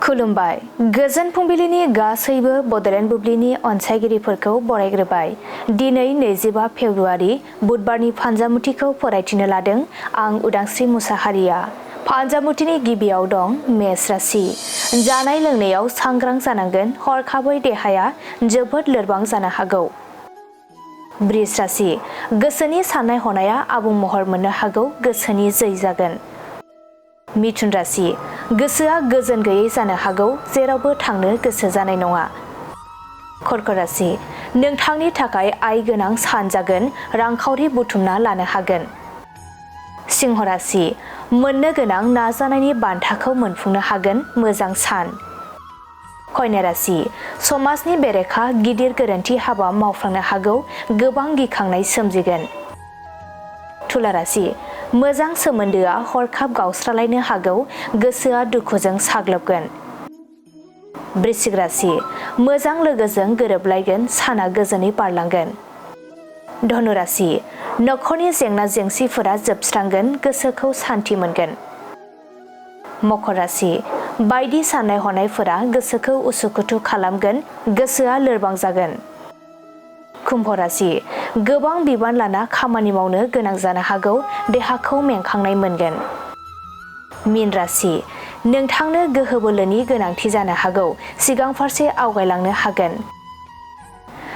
खुलुमबाय गोजोन फुंबिलिनि गासैबो बडलेण्ड बुब्लिनि अनसायगिरिफोरखौ बरायग्रोबाय। दिनै 25 फेब्रुआरि बुधबारनि फान्जामुथिखौ फरायथिनो लादों आं उदांस्रि मुसाहारिया। फान्जामुथिनि गिबियाव दं मेष राशि। जानाय लोंनायाव सांग्रां जानांगोन, हरखाबै देहाया जोबोद लोरबां जानो हागौ। बृष राशि। गोसोनि साननाय हनाया आबुं महर मोननो हागौ, गोसोनि जै जागोन। मिथुन राशि। गोसोआ गोजोन गैयै जानो हागौ, जेरावबो थांनो गोसो जानाय नङा। कर्क राशि। नोंथांनि थाखाय आय गोनां सान जागोन, रांखावरि बुथुमना लानो हागोन। सिंह राशि। मोननो गोनां नाजानायनि बान्थाखौ मोनफुंनो हागोन, मोजां सान। कन्या राशि। समाजनि बेरेखा गिदिर गोरोन्थि हाबा मावफ्लांनो हागौ, गोबां गिखांनाय सोमजिगोन। तुला राशि। मोजां सोमोन्दोआ हरखाब गावस्रालायनो हागौ, गोसोआ दुखुजों साग्लोबगोन। वृश्चिक राशि। मोजां लोगोजों गोरोबलायगोन, साना गोजोनै बारलांगोन। धनु राशि। नखरनि जेंना जेंसिफोरा जोबस्रांगोन, गोसोखौ सान्थि मोनगोन। मकर राशि। बायदि साननाय हनायफोरा गोसोखौ उसुखुथु खालामगोन, गोसोआ लोरबां जागोन। कुम्भ राशि। गोबां बिबान लाना खामानि मावनो गोनां जानो हागौ, देहाखौ मेंखांनाय मोनगोन। मीन राशि। नोंथांनो गोहो बोलोनि गोनांथि जानो हागौ, सिगां फारसे आवगायलांनो हागोन।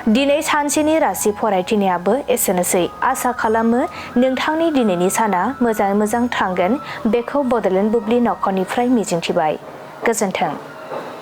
दिनै सानसेनि राशि फरायथिनायाबो एसेनोसै। आसा खालामो नोंथांनि दिनैनि साना मोजाङै मोजां थांगोन, बेखौ बडलेण्ड बुब्लि नखरनिफ्राय मिजिंथिबाय। गोजोन्थों।